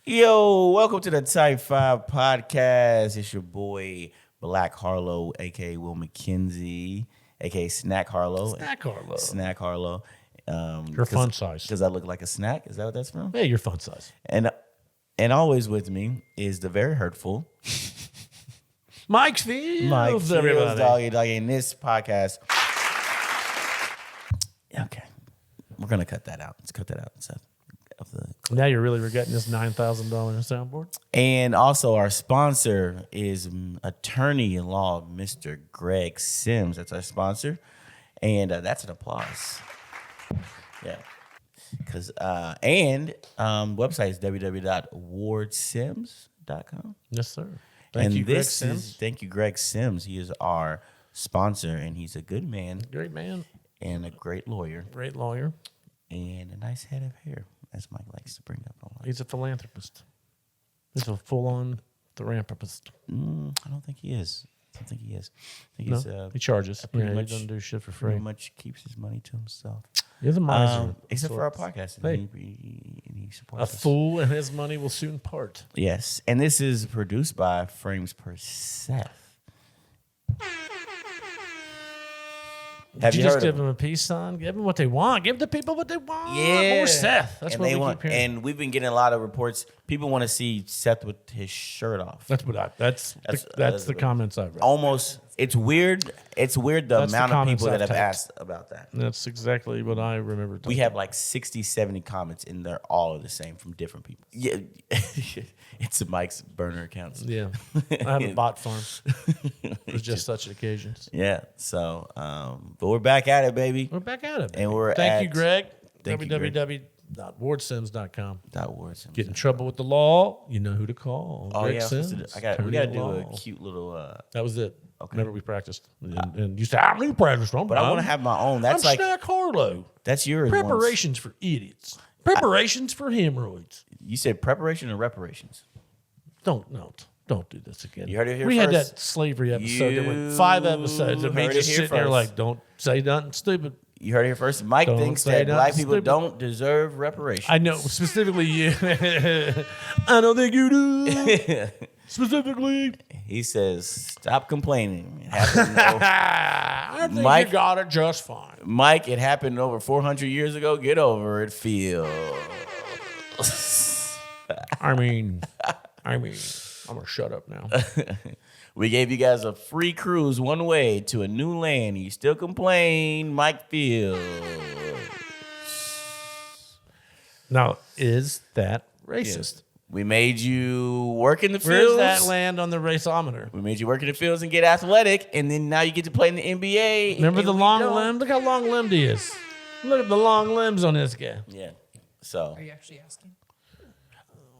Yo, welcome to the Type 5 Podcast. It's your boy, Black Harlow, a.k.a. Will McKenzie, a.k.a. Snack Harlow. Snack Harlow. Your fun size. Because I look like a snack? Is that what that's from? Yeah, your fun size. And always with me is the very hurtful Mike Fields. Mike Fields, everybody. doggy. In this podcast, okay, we're going to cut that out. Let's cut that out. Now you're really regretting this $9,000 soundboard? And also our sponsor is attorney-in-law, Mr. Greg Sims. That's our sponsor. And that's an applause. Yeah. Because website is www.wardsims.com. Yes, sir. Thank you, Greg Sims. Thank you, Greg Sims. He is our sponsor, and he's a good man. Great man. And a great lawyer. Great lawyer. And a nice head of hair, as Mike likes to bring up a lot. He's a philanthropist. He's a full-on philanthropist. I don't think he is. I think he He charges. Pretty He much doesn't do shit for free. Pretty much keeps his money to himself. He's a miser. Except for our podcast. Hey. He supports A us. fool and his money will soon part. Yes. And this is produced by Frames Per Seth. Did you just give them a peace sign? Give them what they want. Give the people what they want. Yeah. More Seth. That's and what they we want. keep hearing. And we've been getting a lot of reports. People want to see Seth with his shirt off. That's the comments I've read. Almost. It's weird. It's weird the That's the amount of comments people that I've have typed. asked about that. That's exactly what I remember. We have like 60, 70 comments, and they're all the same from different people. Yeah, it's Mike's burner accounts. Yeah, I have a bot farm for just such occasions. Yeah, so, but we're back at it, baby. We're back at it, baby. And we're Thank you, Greg. Thank you, Greg. www.wardsims.com. Words. Get in trouble with the law, you know who to call. Oh, Greg yeah. Sims, We got to do a cute little. That was it. Okay. Remember we practiced, and you said I don't practice, But I want to have my own. That's I'm like Snack Harlow. That's yours. Preparations for idiots. Preparations for hemorrhoids. You said preparation or reparations? Don't do this again. You heard it here we first. had that slavery episode that went 5 episodes of me heard just it here sitting there first. like, don't say nothing stupid. You heard it here first. Mike Don't thinks say that black nothing people stupid. don't deserve reparations. I know, specifically you. I don't think you do. Specifically. He says, stop complaining. It happened over, I think Mike- you got it just fine. Mike, it happened over 400 years ago. Get over it, Phil. I mean, I'm going to shut up now. We gave you guys a free cruise one way to a new land. You still complain, Mike Fields. Now, is that racist? We made you work in the Where's fields. that land on the raceometer? We made you work in the fields and get athletic, and then now you get to play in the NBA. Remember and the we long don't. limb? Look how long-limbed he is. Look at the long limbs on this guy. Yeah. So Are you actually asking?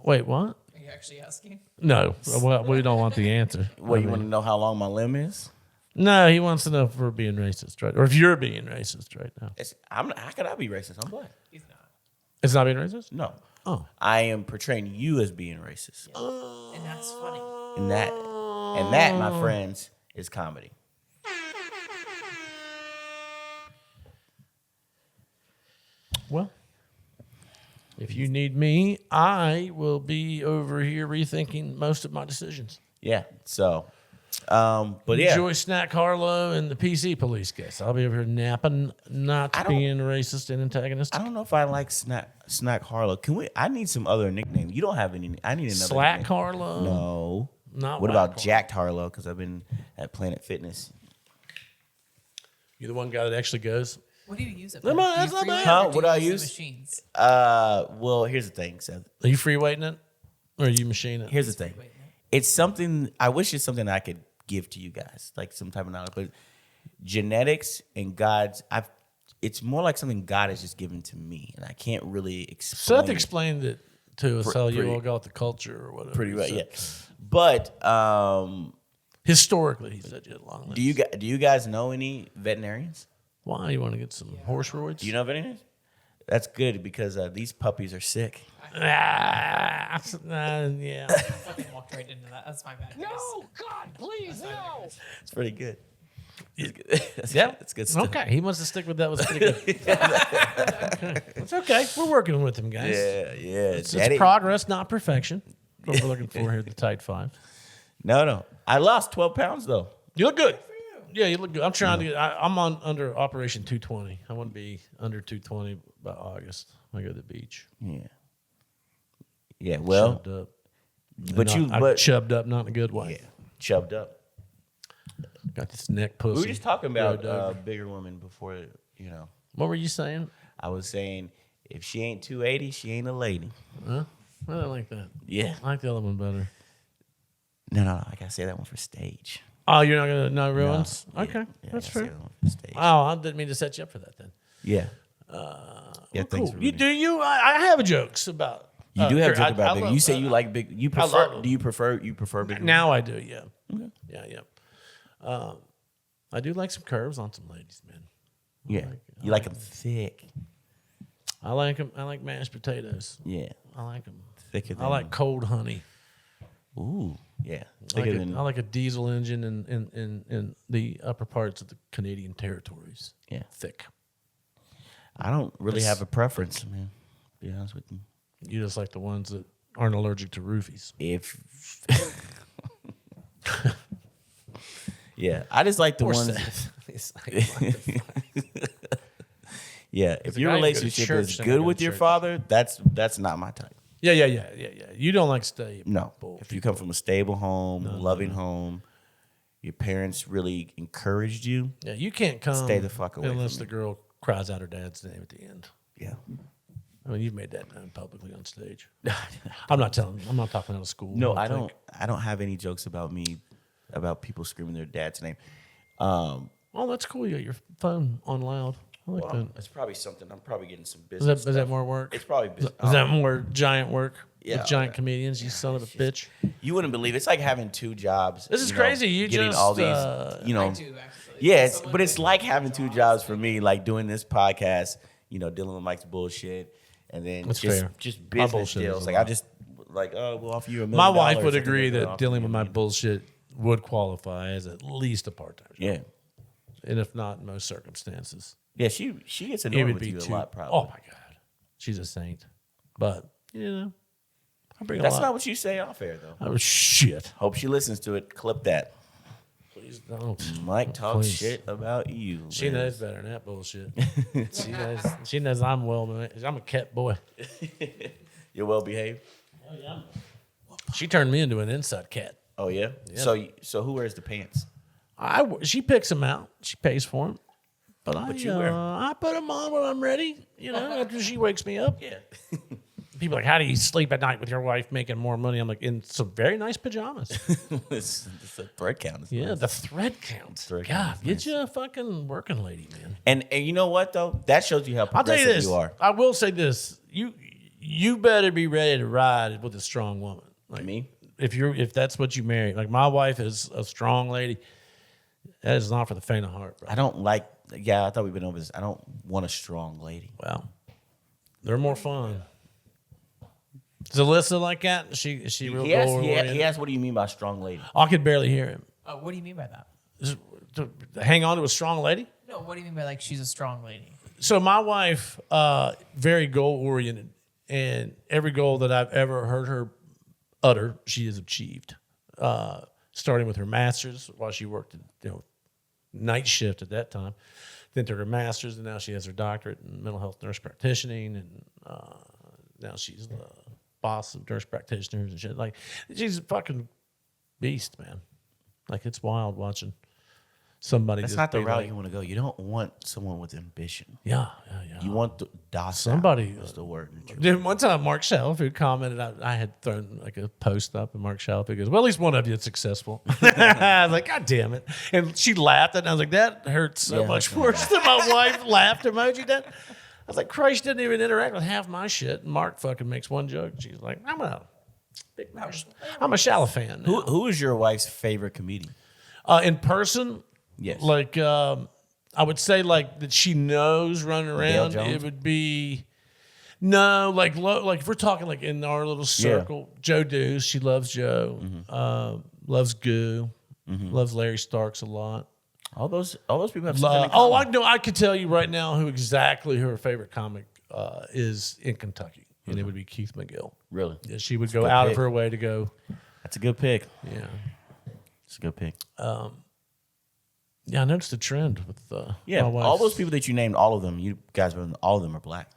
Wait, what? Are you actually asking? No, well, we don't want the answer. what, I you mean, want to know how long my limb is? No, he wants to know if we're being racist, right? Or if you're being racist right now. How could I be racist? I'm black. He's not. It's not being racist? No. Oh. I am portraying you as being racist. And that's funny. And that, my friends, is comedy. Well, if you need me, I will be over here rethinking most of my decisions. Yeah. So, but yeah. Enjoy Snack Harlow and the PC police case. I'll be over here napping, not being racist and antagonistic. I don't know if I like Snack Harlow. Can we? I need some other nickname. You don't have any. I need another. Slack nickname. Harlow? No. Not What Whack about Harlow. Jacked Harlow? Because I've been at Planet Fitness. You're the one guy that actually goes? What do you use it Never for? mind, Do you that's not free bad. weight or Huh? do What you do I use use? the machines? Well, here's the thing, Seth. Are you free weighting it? Or are you machine it? Here's the thing. It's something. I wish it's something I could give to you guys, like some type of knowledge. But genetics and God's, it's more like something God has just given to me, and I can't really explain. Seth explained it to us how you pretty- all got the culture or whatever. Pretty he right, said. yeah. But Historically, he said you had long limbs. do you guys know any veterinarians? Why? You want to get some horse roids? Do you know veterinarians? That's good because these puppies are sick. Yeah. Fucking walked right into that. That's my bad. guys. No, God, please, no. It's pretty good. Yeah, That's good stuff. Okay, he wants to stick with that. Was pretty good. Okay. It's okay. We're working with him, guys. Yeah, yeah. It's progress, not perfection. What we're looking for here at the Tight Five. No. I lost 12 pounds though. You look good. Yeah, you look good. I'm trying to get. I'm under Operation 220. I want to be under 220 by August. I go to the beach. Yeah. Yeah. Well, Chubbed up. but chubbed up, not in a good way. yeah, chubbed up. Got this neck pussy. We were just talking about Rode over. bigger women before. What were you saying? I was saying if she ain't 280, she ain't a lady. Huh? I don't like that. Yeah. I like the other one better. No. I gotta say that one for stage. Oh, you're not gonna no ruins? No, Okay, yeah, that's I gotta say fair. that one for stage. Oh, I didn't mean to set you up for that then. Yeah. Yeah. Thanks. Cool. For You do you? I have jokes about. You do have I- joke about I big. love- You say you like big. You love prefer? them. Do you prefer big? Now I do. Yeah. Okay. Yeah. I do like some curves on some ladies, man. Yeah. You like them thick. I like them. I like mashed potatoes. Yeah. I like them. Thicker than. I like cold honey. Ooh. Yeah. I Thicker like, than. I like a diesel engine in the upper parts of the Canadian territories. Yeah. Thick. I don't really have a preference, man. To be honest with you. You just like the ones that aren't allergic to roofies. If. Yeah, I just like the Poor ones. Seth. He's like, what the fuck? Yeah, if a your guy who goes to relationship church, is then I good go with to your church. father, that's not my type. Yeah. You don't like stay. No, Bull. if you come from a stable home, loving home, your parents really encouraged you. Yeah, you can't come. Stay the fuck away unless from the me. girl cries out her dad's name at the end. Yeah, I mean, you've made that known publicly on stage. I'm not talking out of school. no, I I think. don't have any jokes about me, about people screaming their dad's name. Oh, that's cool. You got your phone on loud. I like that. It's probably something. I'm probably getting some Is business. that more work? It's probably business. Is that more giant work Yeah, with giant comedians? You son of a bitch. You wouldn't believe it. It's like having two jobs. This is you know, crazy. You getting just, all these, I do actually. Yeah, but it's like having two jobs for me, like doing this podcast, dealing with Mike's bullshit, and then That's fair. just My business bullshit is deals. a Like lot. I just we'll offer you $1 million. My wife would or something, agree we'll that offer dealing you with $1 my million. bullshit would qualify as at least a part-time job. Yeah, And if not, in most circumstances. yeah. She gets It annoyed would with be you too. a lot, probably. Oh, my God. She's a saint. But, I bring That's a lot. not what you say off air, though. Oh, shit. Hope she listens to it. Clip that. Please don't. Mike talks Please. shit about you. She man. knows better than that bullshit. She knows I'm I'm a cat boy. You're well behaved. She turned me into an inside cat. Oh yeah. So who wears the pants? She picks them out. She pays for them. But you wear 'em. I put them on when I'm ready. After she wakes me up. Yeah. People are like, how do you sleep at night with your wife making more money? I'm like, in some very nice pajamas. it's a thread count. It's Yeah, nice. the thread count. Thread God, count is get nice. you a fucking working lady, man. And you know what though? That shows you how I'll tell progressive you this. you are. I will say this. You better be ready to ride with a strong woman. Like Me? if that's what you marry. Like my wife is a strong lady. That is not for the faint of heart, bro. I don't like. Yeah, I thought we've been over this. I don't want a strong lady. Well, they're more fun. Is Alyssa like that? Is she real He goal-oriented? asked, "What do you mean by strong lady?" I could barely hear him. What do you mean by that? To hang on to a strong lady? No, what do you mean by like she's a strong lady? So my wife, very goal oriented, and every goal that I've ever heard her utter, she has achieved. Starting with her master's while she worked, night shift at that time, then took her master's, and now she has her doctorate in mental health nurse practitioning, and now she's the boss of nurse practitioners and shit. Like she's a fucking beast, man. Like it's wild watching somebody. That's just not the be route like, you want to go. You don't want someone with ambition. Yeah. You want the docile. Somebody- That's the word. Then one time, Mark Shalif, who commented, I had thrown like a post up, and Mark Shalif goes, "Well, at least one of you is successful." I was like, "God damn it!" And she laughed, and I was like, "That hurts so Yeah, much that's worse than my wife laughed emoji did." I was like, "Christ didn't even interact with half my shit." And Mark fucking makes one joke. She's like, "I'm a Shalif fan." now." Who is your wife's favorite comedian? In person, Yes. like I would say, like that she knows running around. Jones? It would be like if we're talking like in our little circle, Joe Deuce. She loves Joe. Loves Goo. Loves Larry Starks a lot. All those people have something in Oh, common. I know. I could tell you right now who exactly her favorite comic is in Kentucky, and it would be Keith McGill. Really? Yeah, she would a go good out pick. of her way to go. That's a good pick. Yeah, It's a good pick. yeah. I noticed a trend with Yeah, my wife. all those people that you named, all of them, you guys, all of them are black.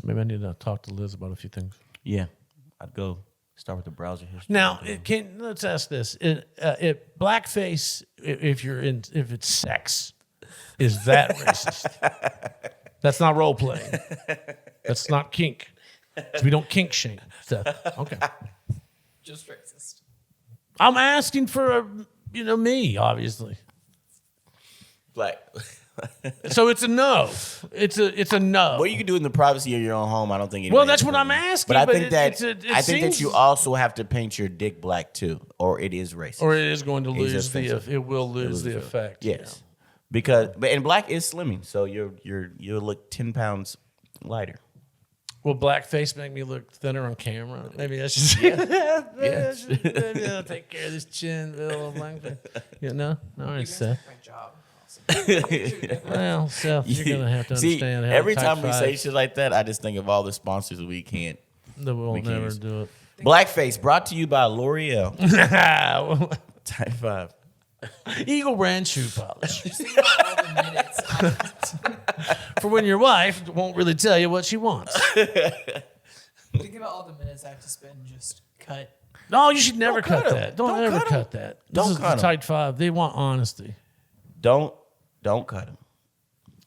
Maybe I need to talk to Liz about a few things. Yeah, I'd go start with the browser history. Now, let's ask this: if blackface, if it's sex, is that racist? That's not role playing. That's not kink. We don't kink shame stuff. Okay, Just racist. I'm asking for me, obviously. black. So it's a no. It's a no. What you can do in the privacy of your own home, I don't think. Well, anybody that's has a what I'm problem. asking, But I but think that it I think that seems- you also have to paint your dick black too, or it is racist. Or it is going to It's lose offensive. it will lose the effect. Yes, because and black is slimming, so you'll look 10 pounds lighter. Will blackface make me look thinner on camera? Maybe I should. Yes. Maybe I'll take care of this chin, little blackface. No, all right, Seth. Great job. Well, Seth, you're gonna have to See, understand. how every type time we say 5 shit like that, I just think of all the sponsors we can't. that we'll can't never use. do it. Blackface brought to you by L'Oreal. Type 5. Eagle brand shoe polish All the minutes. for when your wife won't really tell you what she wants. Think about all the minutes I have to spend just cut. No, you should never cut cut 'em. that. Don't Don't ever cut 'em. cut that. Don't This is cut 'em. Type 5. They want honesty. Don't cut them.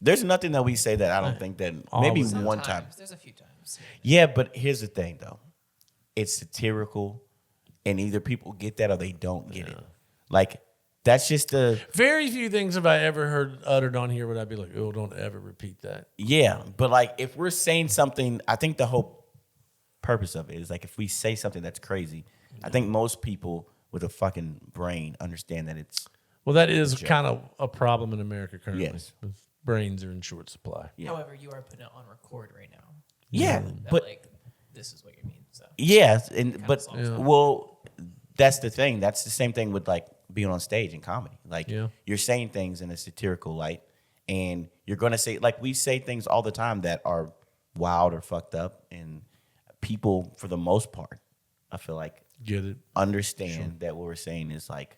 There's nothing that we say that I don't think that maybe Always. one time. Sometimes. There's a few times. Yeah, but here's the thing though. It's satirical and either people get that or they don't get it. Like that's just the Very few things have I ever heard uttered on here would I be like, oh, don't ever repeat that. yeah, but like if we're saying something, I think the whole purpose of it is like if we say something that's crazy, I think most people with a fucking brain understand that it's Well, that is kind of a problem in America currently. Yes. Brains are in short supply. Yeah. However, you are putting it on record right now. yeah, That, but like, this is what you mean. So yes, and but solves it. well, that's the thing. That's the same thing with like being on stage in comedy. Like Yeah. you're saying things in a satirical light, and you're gonna say like we say things all the time that are wild or fucked up, and people for the most part, I feel like Get it? understand that what we're saying is like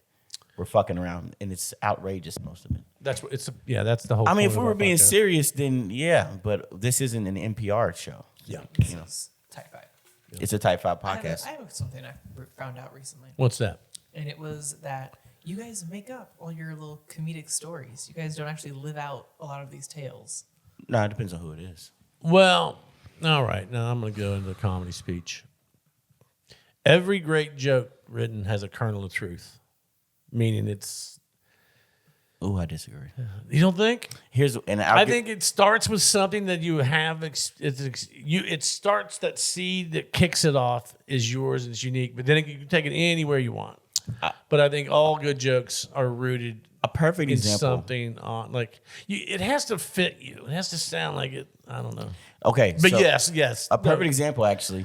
we're fucking around, and it's outrageous most of it. That's what it's. That's the whole. I mean, point if of we were our being podcast. serious, then yeah, but this isn't an NPR show. Yeah. You know, it's type 5. it's a Type 5 I podcast. have something I found out recently, What's that? and it was that you guys make up all your little comedic stories. You guys don't actually live out a lot of these tales. No, it depends on who it is. Well, all right. Now I'm going to go into the comedy speech. Every great joke written has a kernel of truth, meaning it's. Oh, I disagree. You don't think? Here's and I think it starts with something that you have. It starts that seed that kicks it off is yours and it's unique, but then you can take it anywhere you want. But I think all good jokes are rooted a perfect in example. something on like it has to fit you. It has to sound like it. I don't know. Okay, But so yes. a perfect example actually.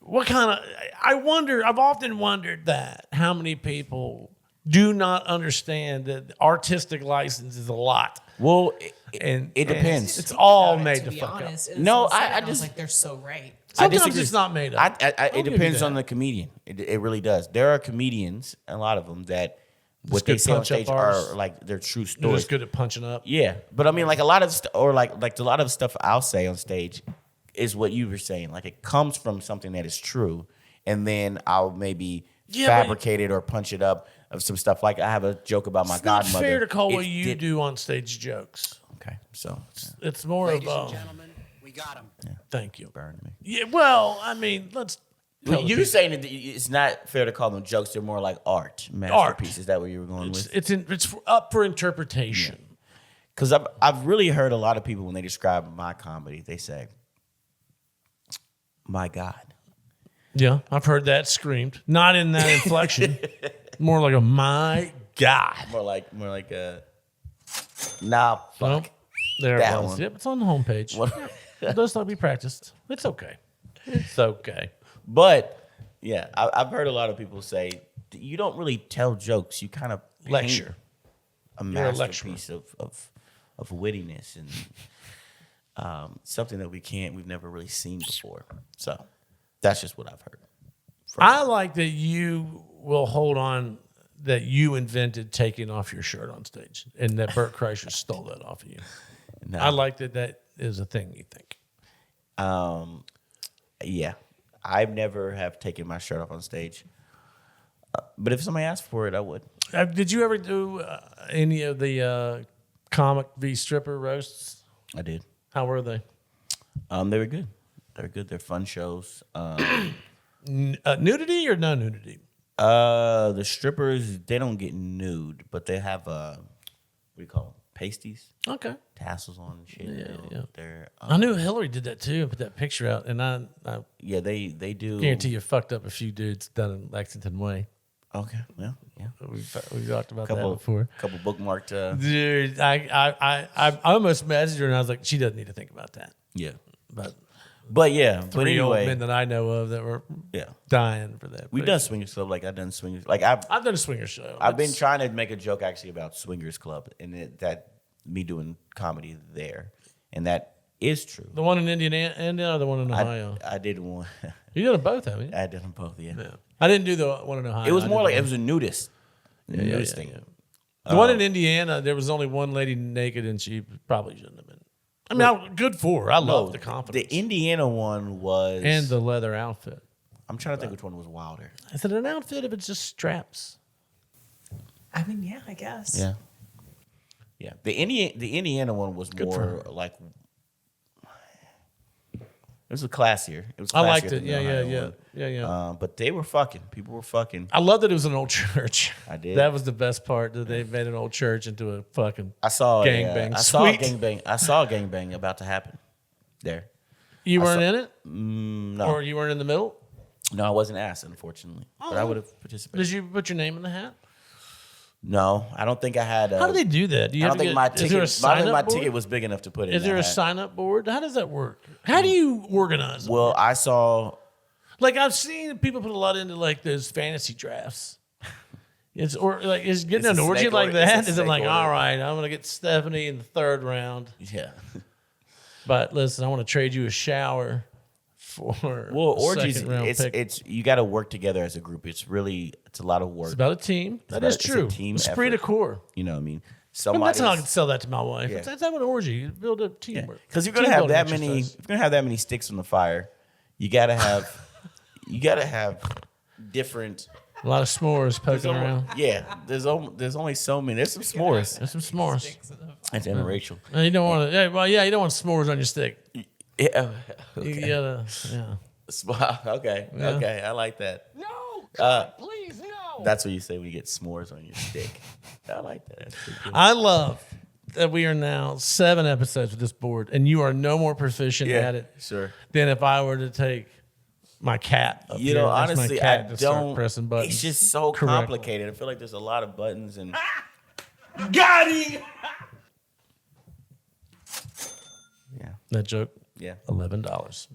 What kind of? I wonder. I've often wondered that how many people do not understand that artistic license is a lot. Well, And it depends. It's all About it, made to to be fuck up. honest. No, Someone said I it, and was just- like they're so right. Sometimes disagree. it's not made up. it give you depends that. on the comedian. It really does. There are comedians, a lot of them that what good they say on punch-up stage artists. are like their true They're stories. just good at punching up. Yeah, but I mean, like a lot of or like a lot of stuff I'll say on stage is what you were saying. Like it comes from something that is true, and then I'll maybe Yeah, but- fabricate it or punch it up of some stuff. Like I have a joke about my It's not godmother. fair to call what It you did- do on stage jokes. Okay, so It's more Ladies of and a gentlemen, we got him. thank you. burn me. Yeah, well, I mean, let's. tell the You're people. saying that it's not fair to call them jokes; they're more like art masterpieces. Is that what you were going with? It's up for interpretation. Because I've really heard a lot of people when they describe my comedy, they say, "My God." Yeah, I've heard that screamed. Not in that inflection. More like a my God. More like nah, fuck. Well, there That it was. one. Yep, it's on the homepage. What- It does not be practiced. It's okay. It's okay. But yeah, I've heard a lot of people say you don't really tell jokes. You kind of Lecture. a You're a lecturer. masterpiece of wittiness and something that we've never really seen before. So that's just what I've heard. I like that you will hold on that you invented taking off your shirt on stage and that Bert Kreischer stole that off of you. No. I like that is a thing you think. Yeah, I've never have taken my shirt off on stage. But if somebody asked for it, I would. Did you ever do any of the comic v stripper roasts? I did. How were they? They were good. They're good. They're fun shows. Nudity or no nudity? The strippers, they don't get nude, but they have what do you call them? Pasties, Okay. tassels on and shit. Yeah. They're I knew Hillary did that too. Put that picture out, and I yeah, they do. guarantee you fucked up a few dudes down in Lexington Way. Okay, well, yeah. We talked about Couple that before. couple bookmarked. Dude, I almost messaged her and I was like, she doesn't need to think about that. Yeah, But yeah. But three old anyway, men that I know of that were yeah. dying for that. We've done swingers club. Like I've done swingers. Like I've done a swinger show. I've been trying to make a joke actually about swingers club and that me doing comedy there, and that is true. The one in Indiana or the one in Ohio? I did one. You done them both, haven't you? I did them both. Yeah. I didn't do the one in Ohio. It was I more did like the it was a nudist. Nudist thing. The one in Indiana, there was only one lady naked, and she probably shouldn't have been. I mean, good for her. I love the confidence. The Indiana one was, and the leather outfit. I'm trying to think which one was wilder. Is it an outfit if it's just straps? I mean, yeah, I guess. Yeah. Yeah. The Indiana one was more like it was a classier. It was. I liked classier it. than the Ohio one. Yeah. But they were fucking. People were fucking. I love that it was an old church. I did. That was the best part. That they made an old church into a fucking. I saw gangbang. I saw a Sweet. gangbang. I saw a gangbang about to happen. There. You weren't in it, No. or you weren't in the middle. No, I wasn't asked, unfortunately. But I would have participated. Did you put your name in the hat? No, I don't think I had. How do they do that? Do you I have don't to think get, my is there a ticket. I don't think my sign-up board? ticket was big enough to put it. Is in there a that hat. sign-up board? How does that work? How do you organize? Well, I saw. Like I've seen people put a lot into like those fantasy drafts. Is getting It's an a orgy snake like order. It's a that? Is it snake like order. all right? I'm gonna get Stephanie in the third round, Yeah. but listen, I want to trade you a shower for Well, a orgies. second-round pick. It's you got to work together as a group. It's a lot of work. It's about a team. That about- is it's a true. team Esprit de effort. corps. You know what I mean? I mean, that's how I Somebody. can sell that to my wife. Yeah. That's how an orgy. You build a teamwork. Because you're gonna Team have building that many. exercise. If you're gonna have that many sticks on the fire, you gotta have. You gotta have different. A lot of s'mores poking around. Yeah, there's only so many. There's some s'mores. There's some s'mores. That's Emma Rachel. You don't want to. You don't want s'mores on your stick. Yeah. You gotta. Yeah. Okay. Yeah. Okay. I like that. No, please, no. That's what you say when you get s'mores on your stick. I like that. That's pretty good. I love that we are now 7 episodes with this board, and you are no more proficient at it Sure. than if I were to take my cat. Up You here know, and ask my honestly, cat I to start don't. pressing buttons. It's just so correctly. complicated. I feel like there's a lot of buttons and. Got him. Yeah. That joke. Yeah. $11.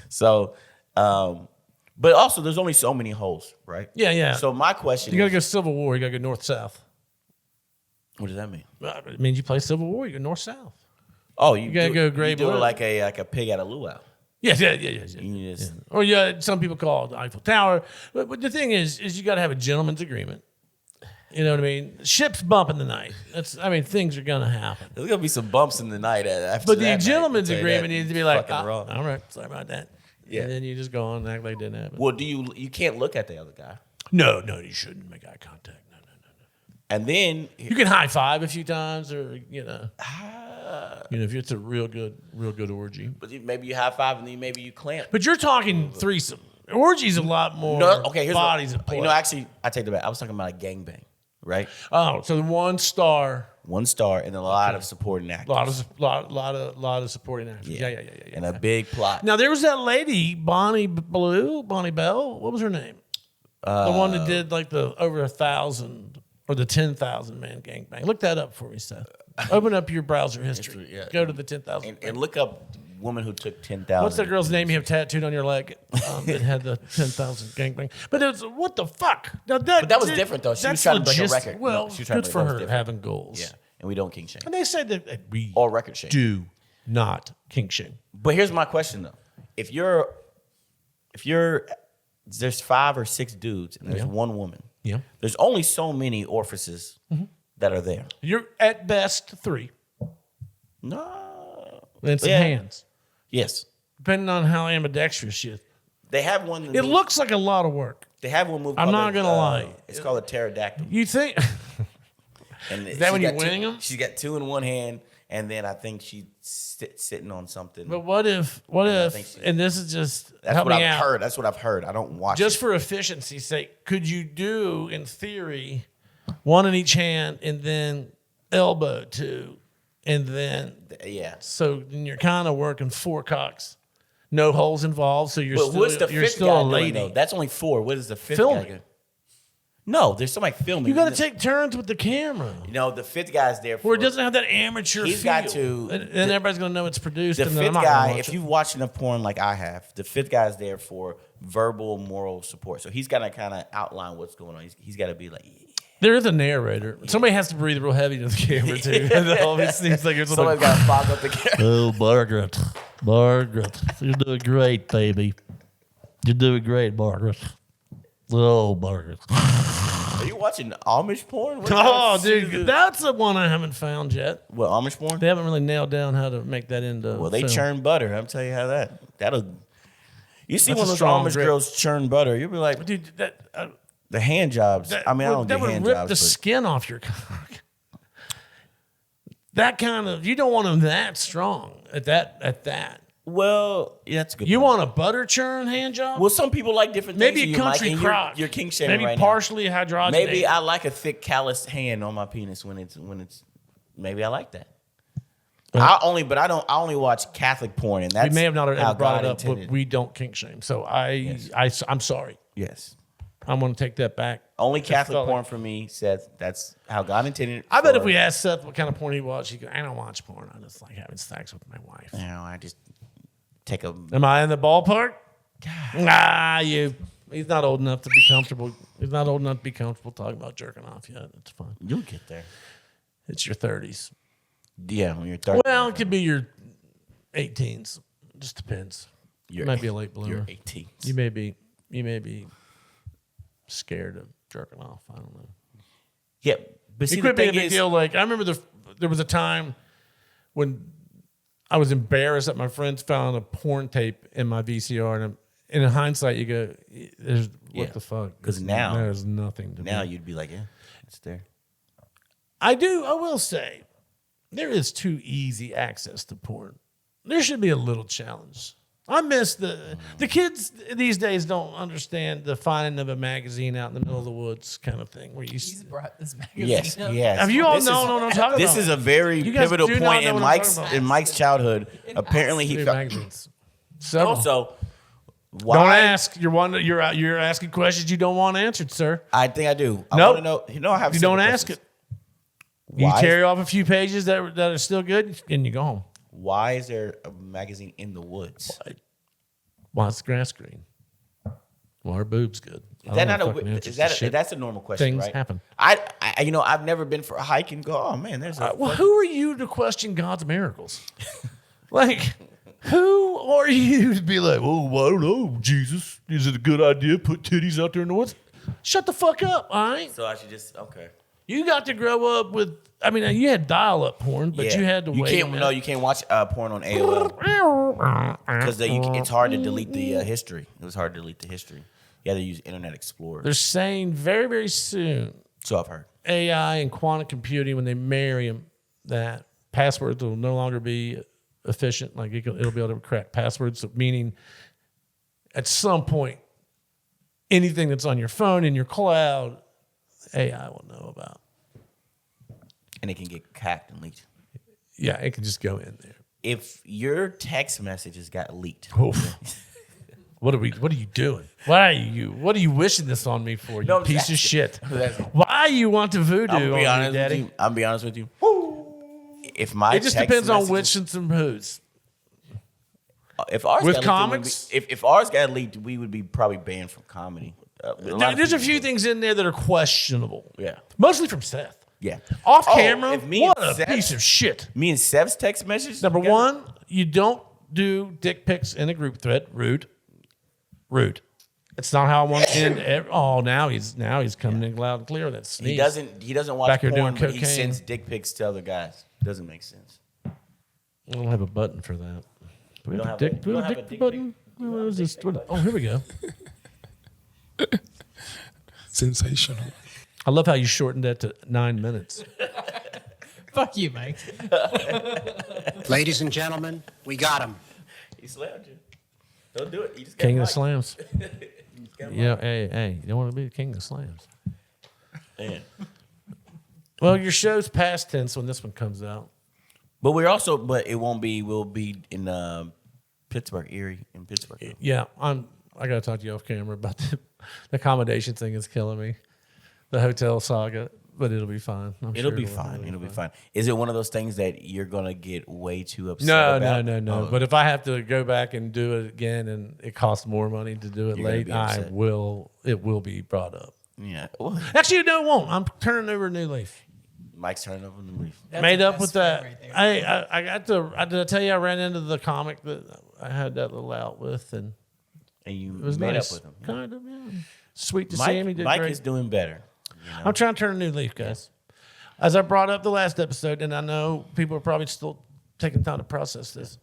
So, but also there's only so many holes, right? Yeah. So my question You gotta is, go Civil War. You gotta go north south. what does that mean? It means you play Civil War. You go north south. Oh, you gotta do, go gray you do it blue. like a pig at a luau. Yeah. You just, Or some people call it the Eiffel Tower. But the thing is you got to have a gentleman's agreement. You know what I mean? Ships bump in the night. Things are gonna happen. There's gonna be some bumps in the night after But the that gentleman's night. I'll tell you agreement that. needs to be like, Fucking wrong. all right, sorry about that. Yeah. And then you just go on and act like it didn't happen. Well, you can't look at the other guy, No, you shouldn't make eye contact. No. and then You can high five a few times, or if it's a real good orgy. but maybe you high five and then maybe you clamp. But you're talking threesome. Orgy's a lot more Here's bodies at play. actually, I take that back. I was talking about a gangbang, right? Oh, so the 1 star, 1 star and a lot of supporting actors. lot of supporting actors. Yeah. And a big plot. Now there was that lady, Bonnie Bell. What was her name? The one that did like the over 1,000 or the 10,000 man gangbang. Look that up for me, Seth. Open up your browser history. Yeah. Go to the 10,000. and look up woman who took 10,000. What's that girl's name you have tattooed on your leg? That had the 10,000 gangbang. But it's what the fuck? Now But that was different though. She was trying to break a record. Well, No, she was trying good to for break- that her was different. having goals. Yeah, and we don't kink shame And they said that we or record shame. do not kink shame. But here's my question though: if you're, there's 5 or 6 dudes and there's one woman. Yeah. There's only so many orifices that are there. You're at best 3. No. And some Yeah. hands. Yes. Depending on how ambidextrous she is. They have one. It looks like a lot of work. They have one move. I'm called not gonna lie. It's called a pterodactyl. You think And Is that when she's you're got winning them? She's got 2 in one hand, and then I think she's sitting on something. But what if think she- and this is just That's help what me I've out. heard. That's what I've heard. I don't watch Just it. for efficiency's sake, could you do in theory one in each hand and then elbow 2 and then Yeah. so then you're kind of working 4 cocks. No holes involved, so you're But still what's the you're 5th still guy a doing, lady. though? That's only 4. What is the 5th Filming. guy doing? No, there's somebody filming. You got to take turns with the camera. You know, the 5th guy's there for. Where it doesn't have that amateur He's feel. got to- And everybody's going to know it's produced. The and then I'm 5th not gonna guy, watch if it. you've watched enough porn like I have, the 5th guy's there for verbal, moral support. So he's got to kind of outline what's going on. He's got to be like, There is a narrator. Somebody has to breathe real heavy to the camera, too. And it always seems like there's somebody's got to fog up the camera. Oh, Margaret. Margaret. You're doing great, baby. You're doing great, Margaret. Oh, Margaret. Are you watching Amish porn? What kind Oh, of shit is dude. this? That's the one I haven't found yet. What, Amish porn? They haven't really nailed down how to make that into Well, they film. churn butter. I'm telling you how that'll. You see That's one a of those strong Amish grip. girls churn butter, you'll be like, Dude, that, the hand jobs. that, I mean, I don't that do would hand rip jobs, the but skin off your cock. That kind of, you don't want them that strong at that. well, yeah, that's a good. You point. want a butter churn hand job? Well, some people like different Maybe things. a country crock. You're king shaming Maybe right partially now. hydrogenated. Maybe I like a thick, calloused hand on my penis when it's. Maybe I like that. I only watch Catholic porn, and that's We may have not how ever brought God it up, intended. but we don't kink shame. So I'm sorry. Yes, I'm going to take that back. only Catholic felt like- porn for me says that's how God intended it. I bet for- if we asked Seth what kind of porn he watched, he'd go, I don't watch porn. I just like having sex with my wife. You know, I just take a. Am I in the ballpark? Nah, he's not old enough to be comfortable. He's not old enough to be comfortable talking about jerking off yet. It's fine. You'll get there. It's your 30s. Yeah, when you're 30. Well, it could be your 18s. Just depends. You might be a late bloomer. You're 18. You may be scared of jerking off. I don't know. Yeah, but see, It the could be a thing big is, deal. Like I remember there was a time when I was embarrassed that my friends found a porn tape in my VCR, and in hindsight, you go, "There's Yeah. what the fuck?" 'Cause now- there's nothing to now do. you'd be like, yeah, it's there. I will say, there is too easy access to porn. There should be a little challenge. I miss the kids these days don't understand the finding of a magazine out in the middle of the woods kind of thing. Where you He's brought this magazine Yes, up. yes. have you all This known is- what I'm talking This about? is a very You guys pivotal do not point know in what I'm Mike's talking about. childhood. Apparently, he New felt magazines. Several. also. Why? Don't ask. You're asking questions you don't want answered, sir. I think I do. I Nope. want to know. You know, I have. You simple don't ask questions. it. You Why? carry off a few pages that are still good, and you go home. Why is there a magazine in the woods? Why is the grass green? Why are boobs good? Is that not that's a normal question, Things right? happen. I've never been for a hike and go, oh man, there's a. Well, who are you to question God's miracles? Like, who are you to be like, oh, I don't know, Jesus, is it a good idea to put titties out there in the woods? Shut the fuck up, all right? So I should just okay. You got to grow up with. I mean, you had dial-up porn, but Yeah. you had to wait. Can't, no, you can't watch porn on AOL because it's hard to delete the history. It was hard to delete the history. You had to use Internet Explorer. They're saying very, very soon, So I've heard. AI and quantum computing, when they marry them, that passwords will no longer be efficient. Like it'll be able to crack passwords, meaning at some point, anything that's on your phone in your cloud, AI will know about. And it can get hacked and leaked. Yeah, it can just go in there. If your text messages got leaked, What are you doing? What are you wishing this on me for? You No, I'm piece asking. of shit. I'm asking. Why you want to voodoo I'm on be honest me, Daddy? with you. I'm be honest with you. If my It just text depends on messages- which and some whose. if ours With got leaked, comics? if ours got leaked, we would be probably banned from comedy. There's a few things in there that are questionable. Yeah. Mostly from Seth. Yeah. Off Oh, camera, if me what and a Seth- piece of shit. Me and Sev's text message. Number together? one, you don't do dick pics in a group thread. Rude. It's not how I want to end. Now he's coming in loud and clear. That sneeze. He doesn't watch Back here porn, doing but he cocaine. sends dick pics to other guys. Doesn't make sense. I don't have a button for that. Do we don't have a have dick, a- do we you have a don't have dick a dick button? What is this? Oh, here we go. Sensational. I love how you shortened that to 9 minutes. Fuck you, Mike. Ladies and gentlemen, we got him. He slammed you. Don't do it. You just King of the got slams. Yeah, hey, you don't want to be the king of the slams. Man. Well, your show's past tense when this one comes out. But it won't be. We'll be in Pittsburgh, Erie, in Pittsburgh. Yeah, I got to talk to you off camera about the accommodation thing is killing me. The hotel saga, but it'll be fine. It'll be fine. It'll be fine. Is it one of those things that you're gonna get way too upset No, about? no. Oh, But if I have to go back and do it again and it costs more money to do it You're gonna late, be upset. it will be brought up. yeah. Well, Actually, no, it won't. I'm turning over a new leaf. Mike's turning over the leaf. That's Made the up with best that. friend right there. Did I tell you I ran into the comic that I had that little out with, and And you it was made nice. up with him. Yeah. Kind of, yeah. Sweet to see him. He did Mike great. is doing better. You know? I'm trying to turn a new leaf, guys. As I brought up the last episode, and I know people are probably still taking time to process this.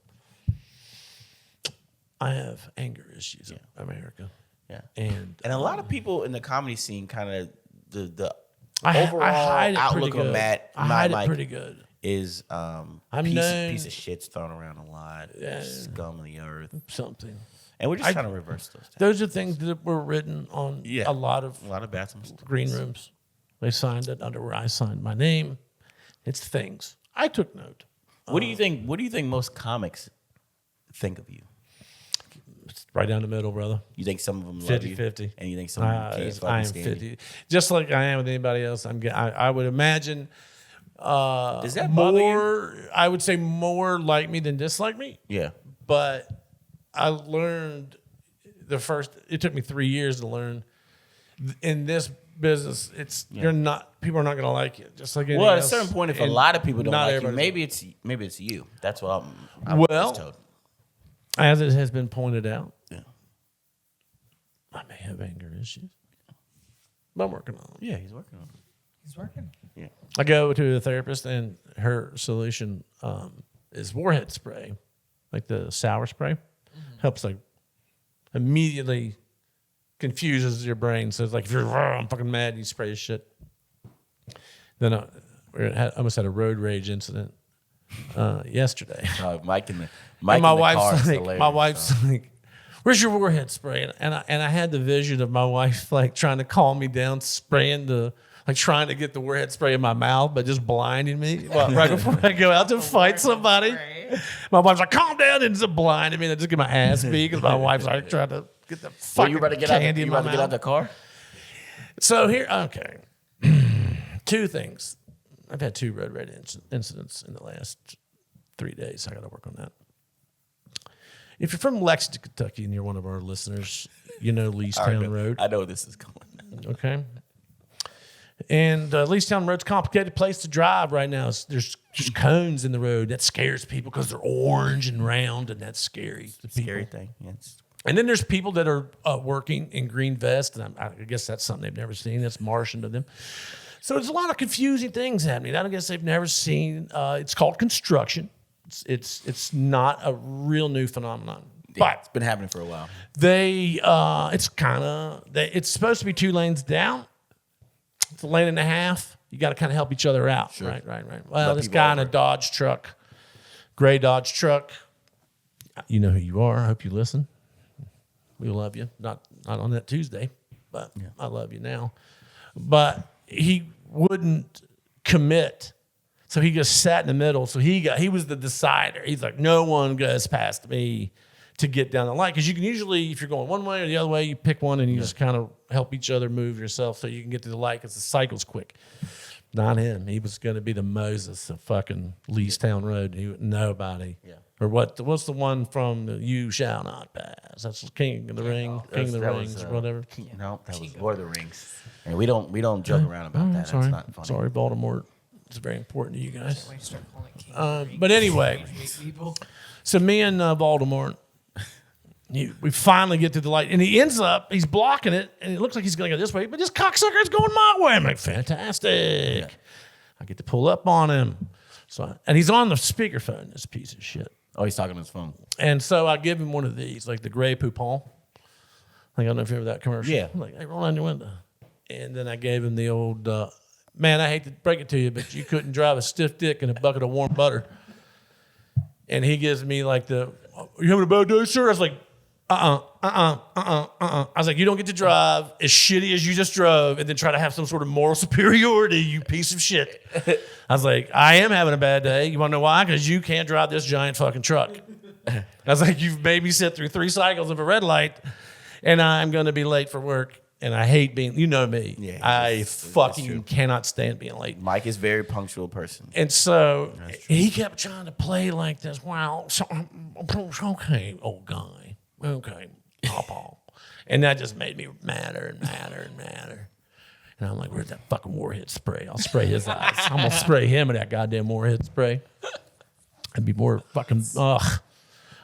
I have anger issues in America. Yeah. And a lot of people in the comedy scene kind of the I overall hide it outlook pretty on good. Matt I hide it Mike pretty good. is I'm piece known- of shit's thrown around a lot. Yeah. Scum of the earth. Something. And we're just trying to reverse those things. Those are things that were written on Yeah. a lot of A lot of bathrooms. green rooms. They signed it under where I signed my name. It's things. I took note. What do you think? What do you think most comics think of you? It's right down the middle, brother. You think some of them love you, 50-50. and you think some of them can't I fucking am stand 50. you? Just like I am with anybody else. I would imagine Does that bother you? more. I would say more like me than dislike me. Yeah. But I learned it took me 3 years to learn in this business. You're not, people are not going to like you. Just like anything Well, at a else. certain point, if a And lot of people don't not like you, everybody's- maybe it's you. That's what I'm Well, told. as it has been pointed out, Yeah. I may have anger issues. But I'm working on it. Yeah, he's working on it. He's working. Yeah. I go to the therapist, and her solution is warhead spray, like the sour spray. Helps like immediately confuses your brain. So it's like if you're I'm fucking mad, you spray this shit. Then I almost had a road rage incident yesterday. Mike And my my car wife's is like, hilarious, like, "Where's your warhead spray?" And I had the vision of my wife like trying to calm me down, trying to get the warhead spray in my mouth, but just blinding me right before I go out to fight somebody. Right. My wife's like, "Calm down," and just blinding me. And I just get my ass beat because my wife's like trying to get the So fucking you about to get out? candy You in my about to get out mouth. the car? So here, okay, 2 things. I've had 2 road rage incidents in the last 3 days. I got to work on that. If you're from Lexington, Kentucky, and you're one of our listeners, you know Leestown Road. I know where this is going. Okay. And Leestown Road's a complicated place to drive right now. There's just cones in the road. That scares people because they're orange and round, and that's scary. to people. Scary thing. Yeah, And then there's people that are working in green vests, and I guess that's something they've never seen. That's Martian to them. So there's a lot of confusing things happening. I guess they've never seen. It's called construction. It's not a real new phenomenon, but it's been happening for a while. it's supposed to be 2 lanes down. It's a lane and a half. You got to kind of help each other out. Sure. Right. Well, Let this people guy in a over. Dodge truck, gray Dodge truck. You know who you are. I hope you listen. We love you. Not on that Tuesday, but I love you now. But he wouldn't commit. So he just sat in the middle. So he was the decider. He's like, no one goes past me to get down the line. Because you can usually, if you're going one way or the other way, you pick one and you just kind of help each other move yourself so you can get to the light because the cycle's quick. Not him. He was going to be the Moses of fucking Leestown Road. Nobody Or what's the one from the You Shall Not Pass? That's King of the Ring, King of the Rings, whatever. No, that was Lord of the Rings. And we don't joke around about that. Sorry. That's not funny. Sorry, Baltimore. It's very important to you guys. Why you start calling it King of the Ring? But anyway, People. so me and Baltimore, we finally get to the light, and he's blocking it, and it looks like he's going to go this way, but this cocksucker is going my way. I'm like, fantastic. Yeah. I get to pull up on him. And he's on the speakerphone, this piece of shit. Oh, he's talking on his phone. And so I give him one of these, like the Grey Poupon. I don't know if you remember that commercial. Yeah. I'm like, hey, roll down your window. And then I gave him the old, man, I hate to break it to you, but you couldn't drive a stiff dick in a bucket of warm butter. And he gives me like are you having a bad day, sir? I was like, I was like, you don't get to drive as shitty as you just drove and then try to have some sort of moral superiority, you piece of shit. I was like, I am having a bad day. You want to know why? Because you can't drive this giant fucking truck. I was like, you've made me sit through 3 cycles of a red light, and I'm going to be late for work. And I hate being, you know me. Yeah, I fucking cannot stand being late. Mike is a very punctual person. And so he kept trying to play like this. Well, okay, old guy. Okay, pawpaw. And that just made me madder and madder and madder. And I'm like, where's that fucking warhead spray? I'll spray his eyes. I'm going to spray him with that goddamn warhead spray. I'd be more fucking, ugh.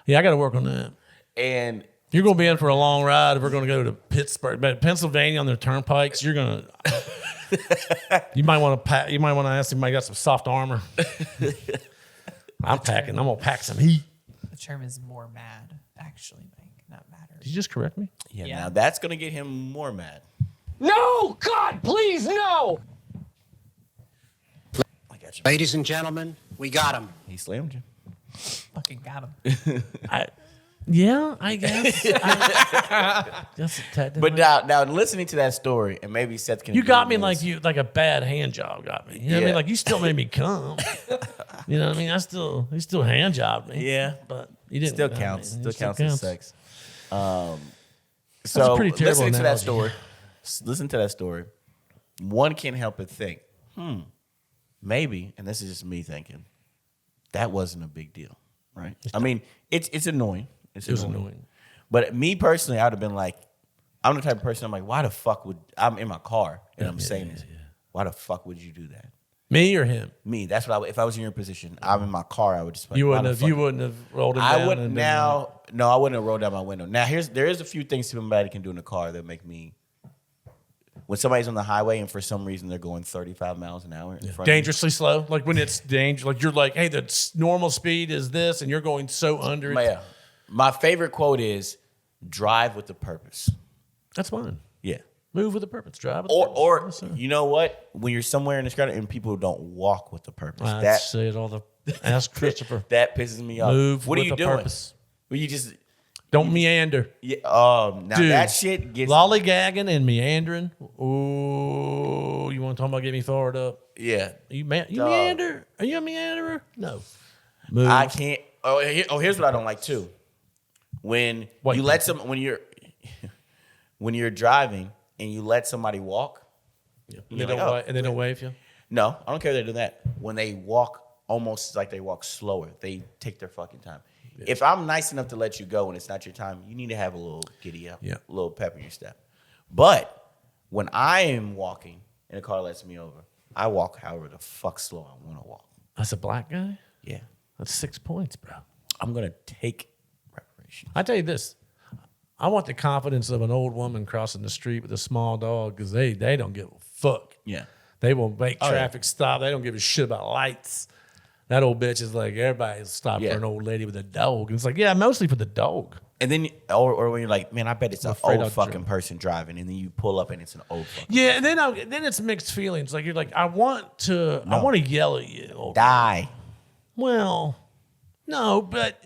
Yeah, I got to work on that. And you're going to be in for a long ride if we're going to go to Pittsburgh. But Pennsylvania on their turnpikes, you're going to, you might want to ask if you might got some soft armor. I'm going to pack some heat. The term is more mad, actually, Mike, not matter. Did you just correct me? Yeah. Now that's going to get him more mad. No! God, please, no! I got you. Ladies and gentlemen, we got him. He slammed you. Fucking got him. Yeah, I guess. Just technically. But now listening to that story, and maybe Seth can. You got me like a bad hand job got me. You know what I mean? Like you still made me come. You know what I mean? He still hand jobbed me. Yeah, but you didn't. Still counts. Still counts as sex. That's a pretty terrible listening analogy. to that story. Listen to that story. One can't help but think, maybe, and this is just me thinking, that wasn't a big deal, right? I mean, it's annoying. It was annoying. But me personally, I would have been like, I'm the type of person, I'm like, why the fuck would, I'm in my car and I'm saying this. Why the fuck would you do that? Me or him? Me. That's what if I was in your position, I'm in my car, I would just like, you wouldn't have rolled him down. I wouldn't no, I wouldn't have rolled down my window. Now there is a few things somebody can do in the car that make me, when somebody's on the highway and for some reason they're going 35 miles an hour in front dangerously slow, like when it's dangerous, like you're like, hey, the normal speed is this, and you're going so under it. Yeah. My favorite quote is, "Drive with a purpose." That's fine. Yeah. Move with a purpose. Drive with a purpose. Or you know what? When you're somewhere in the crowd and people don't walk with a purpose, I say it all the. Ask Christopher. That pisses me off. Move what with are you a doing? purpose. Well, you just don't meander. Yeah. Now dude, that shit gets lollygagging and meandering. Ooh, you want to talk about getting me fired up? Yeah. You meander? Are you a meanderer? No. Move. I can't. Here's what I don't like too. When you let when you're driving and you let somebody walk, and they don't wave you. No, I don't care if they do that. When they walk, almost like they walk slower, they take their fucking time. Yeah. If I'm nice enough to let you go and it's not your time, you need to have a little giddy up, a little pep in your step. But when I am walking and a car lets me over, I walk however the fuck slow I want to walk. That's a black guy? Yeah. That's 6 points, bro. I'm going to take reparation. I tell you this. I want the confidence of an old woman crossing the street with a small dog because they don't give a fuck. Yeah. They will make traffic stop. They don't give a shit about lights. That old bitch is like, everybody's stopped for an old lady with a dog. And it's like, yeah, mostly for the dog. And then, or when you're like, man, I bet it's an old fucking person driving. And then you pull up and it's an old fucking person. And then it's mixed feelings. Like, you're like, I want to yell at you. Die. Well, no, but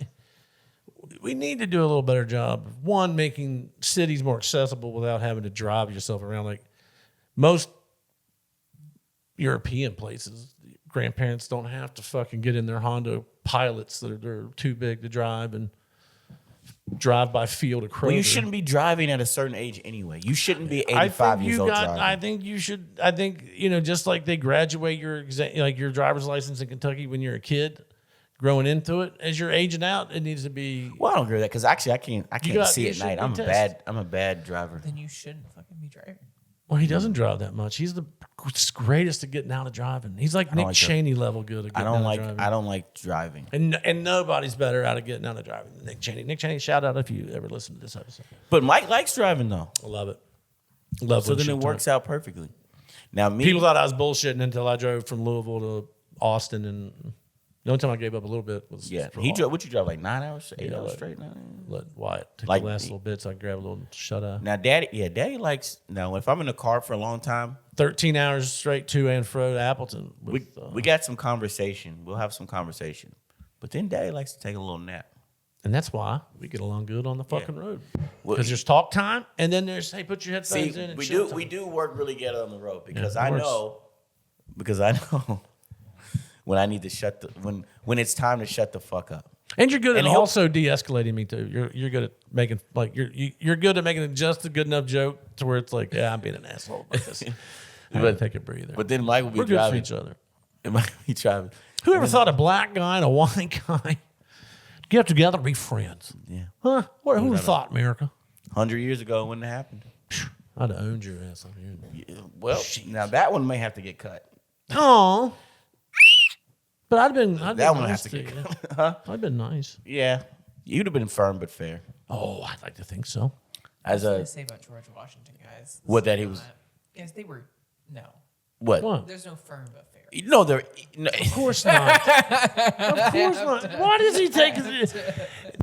we need to do a little better job of, one, making cities more accessible without having to drive yourself around. Like most European places, grandparents don't have to fucking get in their Honda Pilots that are too big to drive and drive by field of Kroger. Well, you shouldn't be driving at a certain age anyway. You shouldn't be 85 years old driving. I think you should. I think, just like they graduate your driver's license in Kentucky when you're a kid, growing into it. As you're aging out, it needs to be. Well, I don't agree with that because actually I can't see you at should night. I'm a bad driver. Then you shouldn't fucking be driving. Well, he doesn't drive that much. He's the greatest at getting out of driving. He's like Nick like Cheney level good at getting out of driving. I don't like driving. And nobody's better out of getting out of driving than Nick Cheney. Nick Cheney, shout out if you ever listen to this episode. But Mike likes driving though. I love it. Love So then it windshield works time. out perfectly. Now me, People thought I was bullshitting until I drove from Louisville to Austin, and the only time I gave up a little bit was for he all- drove. What you drive like 9 hours, 8 hours like- straight? let Wyatt take Like- the last little bit so I can grab a little shut eye. Now, Daddy likes. Now, if I'm in a car for a long time, 13 hours straight to and fro to Appleton. With, we got some conversation. We'll have some conversation. But then Daddy likes to take a little nap. and that's why we get along good on the fucking road. Well, Because there's talk time, and then there's, hey, put your headphones See, in. And we chill do time. we do work really good on the road because Yeah, it I works. know when I need to shut the when it's time to shut the fuck up. And you're good And at he'll- also de-escalating me too. You're good at making like you're good at making just a good enough joke to where it's like, yeah, I'm being an asshole about this. But take a breather. But then Mike will be we're good for driving. each other. It might be driving. Whoever thought a black guy and a white guy get together to be friends? Yeah. Huh? Who thought, America? 100 years ago, it wouldn't have happened. I'd have owned your ass on here. Yeah, well, now that one may have to get cut. Oh, but I'd been That one nice has to to get you. cut. I'd been nice. Yeah, you'd have been firm but fair. Oh, I'd like to think so. As What do a they say about George Washington, guys? What, that he was- Guys, they were no. what? What? There's no firm but fair. No, there. No, Of course not. Of course not. Why does he take this?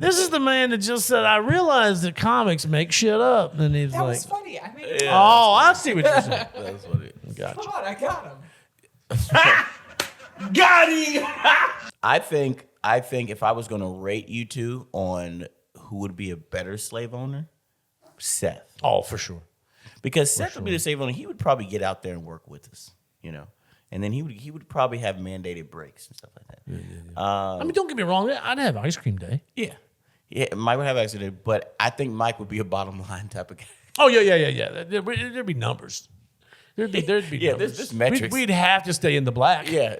This is the man that just said, I realize that comics make shit up. And he's That like, was funny. I made it. oh, I see what you're saying. that's what it. Gotcha. Come on, I got him. Got him. I think if I was gonna rate you two on who would be a better slave owner, Seth, Oh, for sure. because Seth would be the slave owner. He would probably get out there and work with us, and then he would probably have mandated breaks and stuff like that. I mean, don't get me wrong. I'd have ice cream day. Yeah, Mike would have accident, but I think Mike would be a bottom line type of guy. Oh, yeah. There'd be numbers. There'd be Yeah, numbers. there's metrics. We'd have to stay in the black. Yeah,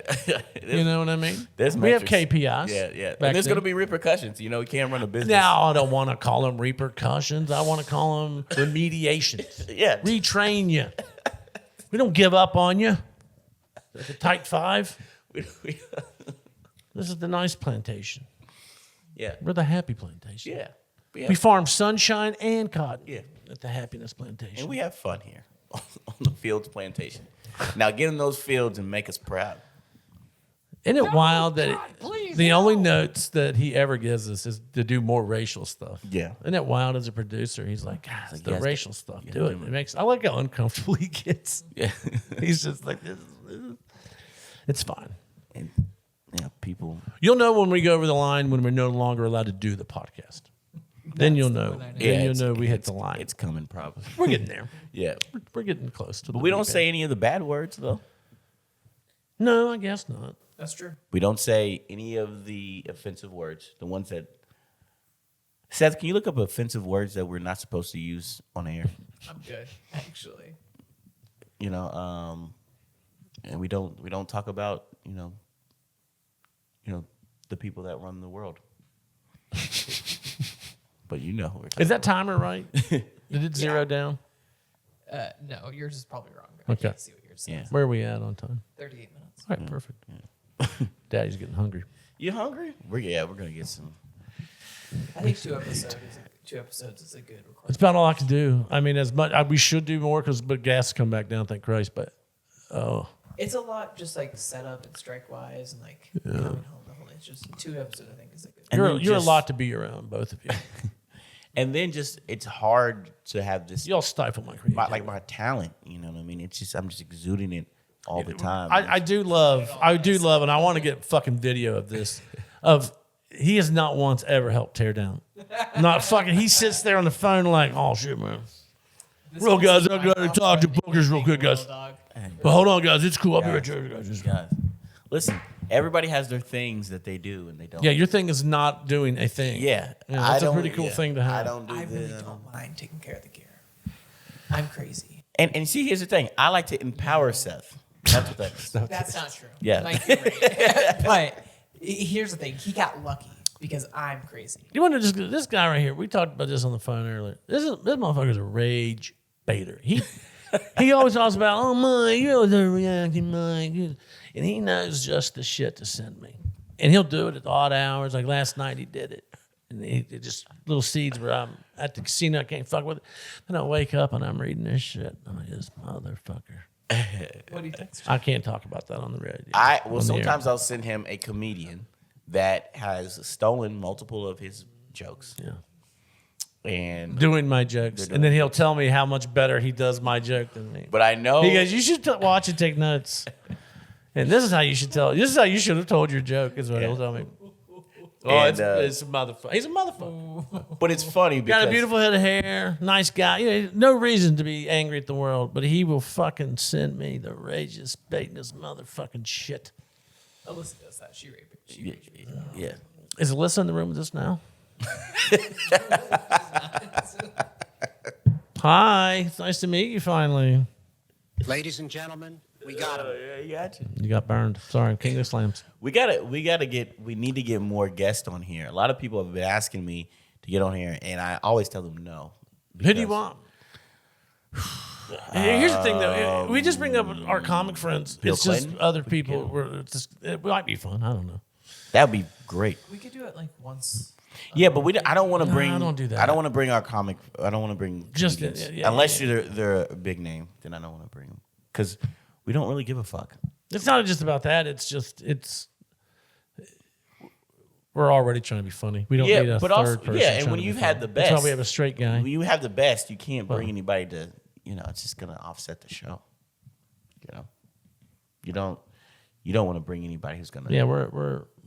You know what I mean? There's we have metrics. KPIs. Yeah. back And there's then. gonna be repercussions. You can't run a business. Now, I don't want to call them repercussions. I want to call them remediations. Yeah. Retrain you. We don't give up on you. The tight five. This is the nice plantation. Yeah. We're the happy plantation. Yeah. We farm sunshine and cotton. Yeah. At the happiness plantation. And we have fun here on the Fields Plantation. Now get in those fields and make us proud. Isn't it wild that please, the only notes that he ever gives us is to do more racial stuff? Yeah. Isn't it wild as a producer? He's like, God, it's the yes, racial stuff. Do it. I like how uncomfortable he gets. Yeah. He's just like, this is it's fine. And people. You'll know when we go over the line when we're no longer allowed to do the podcast. Then you'll know. one I know. Then you'll it's- know we hit the line. It's coming probably. We're getting there. Yeah. We're getting close to. But we don't say any of the bad words though. No, I guess not. That's true. We don't say any of the offensive words. The ones that Seth, can you look up offensive words that we're not supposed to use on air? I'm good, actually. And we don't talk about, the people that run the world. But who we're talking Is that timer right? Did it zero down? No, yours is probably wrong. I Okay. can't see what yours says. Yeah. Where are we at on time? 38 minutes. All right, perfect. Daddy's getting hungry. You hungry? We're gonna get some. I think two episodes is a good recording. It's about all I can do. I mean, as much we should do more but gas come back down. Thank Christ. But It's a lot, just like setup and strike wise, and like coming home. The whole it's just 2 episodes. I think is a good. And you're then you're just- a lot to be around, both of you. And then just it's hard to have this Y'all stifle my creativity. my talent. You know what I mean? It's just I'm just exuding it all the time. I do love, and I want to get fucking video of this. He has not once ever helped tear down. Not fucking. He sits there on the phone like, oh shit, man. Real guys, I gotta talk to bookers real quick, guys. But hold on, guys, it's cool. I'll be right here, guys. Guys, listen. Everybody has their things that they do, and they don't. Yeah, your thing is not doing a thing. Yeah, that's a pretty cool thing to have. I don't do I really this. don't mind taking care of the gear. I'm crazy. And see, here's the thing. I like to empower Seth. That's what that is. That's not true. Yeah. Like, you're right. But Here's the thing. He got lucky because I'm crazy. You want to just this guy right here? We talked about this on the phone earlier. This motherfucker's a rage baiter. He always talks about, oh my, you're overreacting, Mike, and he knows just the shit to send me, and he'll do it at odd hours. Like last night, he did it, and it just little seeds where I'm at the casino, I can't fuck with it. Then I wake up and I'm reading this shit. I'm like, this motherfucker. What do you think? I can't talk about that on the radio. Sometimes I'll send him a comedian that has stolen multiple of his jokes. Yeah. And Doing my jokes, and then he'll tell me how much better he does my joke than me. but I know He goes, you should watch and take notes. And this is how you should tell. This is how you should have told your joke. Is what he'll tell me. Oh, And, it's a motherfucker. He's a motherfucker. but it's funny because Got a beautiful head of hair, nice guy. You know, no reason to be angry at the world, but he will fucking send me the rageous, baitness motherfucking shit. Alyssa does that. She raped. yeah. Is Alyssa in the room with us now? Hi, it's nice to meet you finally. Ladies and gentlemen, we got him. Yeah, you got you. You got burned. Sorry, King of Slams. We need to get more guests on here. A lot of people have been asking me to get on here, and I always tell them no. Who do you want? Here's the thing, though. We just bring up our comic friends. Bill It's just Clinton? other people. It might be fun. I don't know. That'd be great. We could do it like once. Yeah, but I don't want to bring. I don't do that. I don't want to bring our comic. I don't want to bring Just- comedians. yeah, unless they're a big name, then I don't want to bring them because we don't really give a fuck. It's not just about that. We're already trying to be funny. We don't need a but third also, person. yeah, and trying when to be you've funny. had the That's best, why we have a straight guy. when you have the best, you can't bring anybody to. It's just gonna offset the show. You don't want to bring anybody who's gonna. Yeah,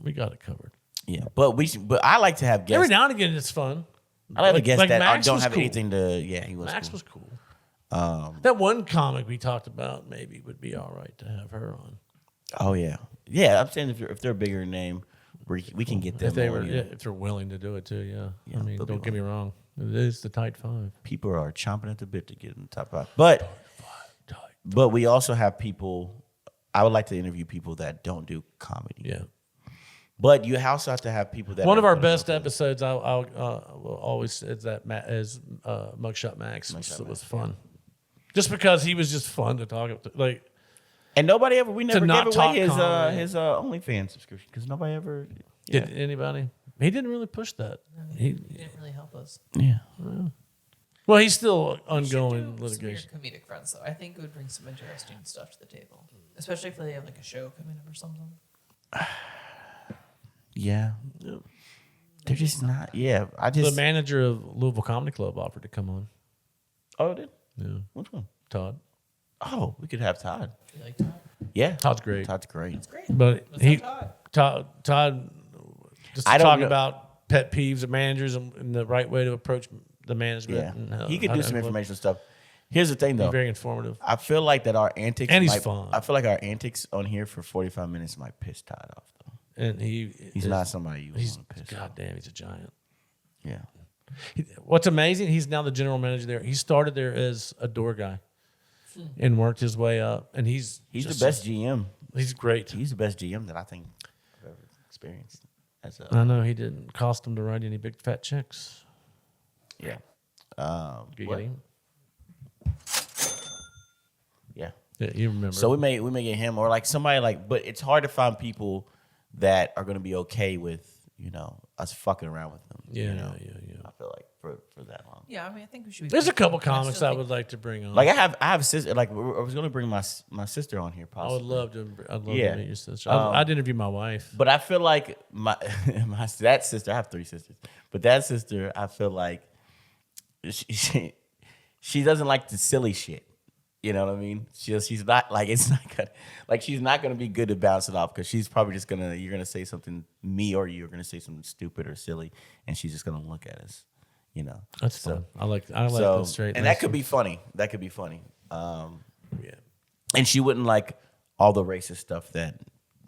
we got it covered. Yeah, but I like to have guests. Every now and again, it's fun. I like to guests that Max don't was have cool. anything to. Yeah, he was. Max cool. was cool. That one comic we talked about maybe would be all right to have her on. Oh yeah, yeah. I'm saying if they're a bigger name, we can get them. If they on were, here. if they're willing to do it too, yeah. Yeah, I mean, they'll be don't get me wrong. It is the tight five. People are chomping at the bit to get in the top five. But we also have people. I would like to interview people that don't do comedy. Yeah. But you also have to have people that. One of are our gonna best go- episodes, I will always say is that Mugshot Max was fun. Just because he was just fun to talk to, like. And we never not gave talk away his comedy. his OnlyFans subscription because nobody ever. Yeah. Did anybody? He didn't really push that. He Didn't really help us. Yeah. well, he's still We should ongoing do some of your litigation. comedic friends, though. I think it would bring some interesting stuff to the table, especially if they have like a show coming up or something. Yeah. They're just not. Yeah. I The just. manager of Louisville Comedy Club offered to come on. Oh, did? Yeah, Which one? Todd. Oh, we could have Todd. You like Todd? Yeah. Todd's great. Todd's great. Great. But Let's he have Todd. Todd just I to don't talk know- about pet peeves of managers and the right way to approach the management. Yeah. and how- He could how do to some implement- informational stuff. Here's the thing, though. Very informative. I feel like that our antics. And he's might- fun. I feel like our antics on here for 45 minutes might piss Todd off, though. And He's is- not somebody you He's want to piss off. goddamn. He's a giant. Yeah. What's amazing? He's now the general manager there. He started there as a door guy, and worked his way up. And he's He's just the best GM. He's great. He's the best GM that I think I've ever experienced. As a, I know he didn't cost him to write any big fat checks. yeah. You What? get him? Yeah. Yeah, you remember. So we may get him or like somebody like, but it's hard to find people that are going to be okay with us fucking around with them. yeah. I feel like for that long. Yeah, I mean, I think we should. Be There's a couple but I comics still I think- would like to bring on. Like I have a sister. Like I was going to bring my sister on here I possibly. would love to. I'd love Yeah. to meet your sister. I'd interview my wife. But I feel like that sister. I have 3 sisters, but that sister, I feel like she doesn't like the silly shit. You know what I mean? She's not like it's not gonna like she's not gonna be good to bounce it off because she's probably just you're gonna say something you're gonna say something stupid or silly and she's just gonna look at us. That's fun. I like So the straight. and that could be funny. That could be funny. Yeah. And she wouldn't like all the racist stuff that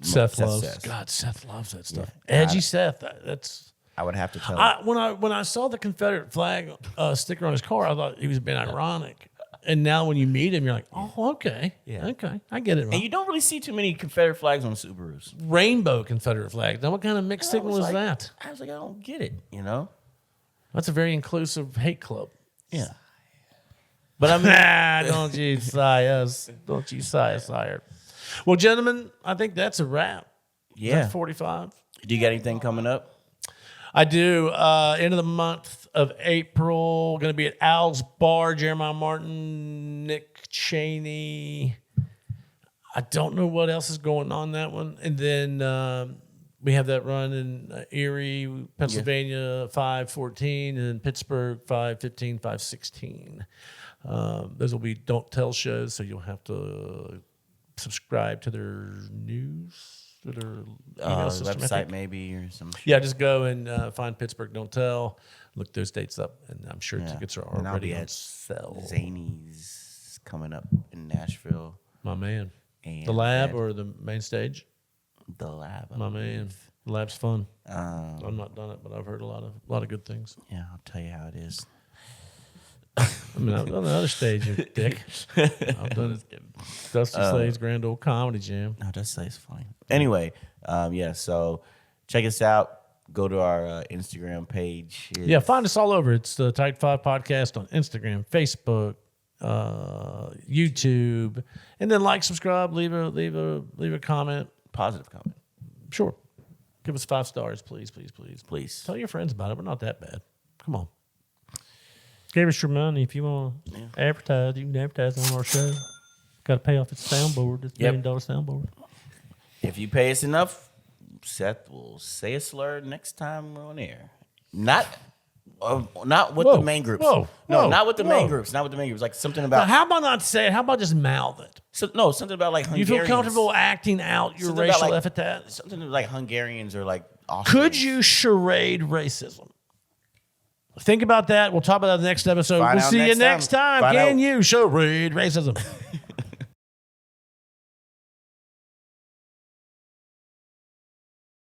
Seth loves. says. God, Seth loves that stuff. Yeah. Edgy Seth. That's. I would have to tell her. When I saw the Confederate flag sticker on his car, I thought he was being ironic. And now when you meet him, you're like, oh, okay. Yeah. Okay. I get it. And you don't really see too many Confederate flags on Subarus. Rainbow Confederate flag. Now, what kind of mixed signal is like, that? I was like, I don't get it, you know? That's a very inclusive hate club. Yeah. But I mean, Don't you sigh us. Don't you sigh us, sire. Well, gentlemen, I think that's a wrap. yeah. 45. Do you got anything coming up? I do. End of the month of April, going to be at Al's Bar. Jeremiah Martin, Nick Cheney. I don't know what else is going on that one. And then we have that run in Erie, Pennsylvania, 5/14, and Pittsburgh, 5/15, 5/16. Those will be Don't Tell shows, so you'll have to subscribe to their news. Their email system, I Website think. maybe or some. Yeah, just go and find Pittsburgh Don't Tell. Look those dates up, and I'm sure tickets are And I'll already be on at sale. Zany's coming up in Nashville. My man. And The lab at or the main stage? the lab. I My man. believe. The lab's fun. Um, I've not done it, but I've heard a lot of good things. yeah, I'll tell you how it is. I mean, I've done the other stage, you dick. I've done Dusty Slade's Grand Old Comedy Jam. No, that's it's funny. Anyway, yeah. So check us out. Go to our Instagram page. Yeah, find us all over. It's the Tight Five Podcast on Instagram, Facebook, YouTube, and then like, subscribe, leave a comment. Positive comment, Sure, give us 5 stars, please. please. Tell your friends about it. We're not that bad. Come on. Give us your money if you want to advertise. You can advertise on our show. Got to pay off its soundboard. It's $1 million soundboard. If you pay us enough, Seth will say a slur next time we're on air. Not with Whoa, the main groups. whoa, No, whoa, not with the whoa. main groups. Not with the main groups. Like something Now, about. how about not say it? How about just mouth it? Something about like You Hungarians. feel comfortable acting out your Something racial about, like, epithet? Something like Hungarians or like. Austrians. Could you charade racism? Think about that. We'll talk about that in the next episode. Find We'll out see you next next time. time. Find Can out. you charade racism?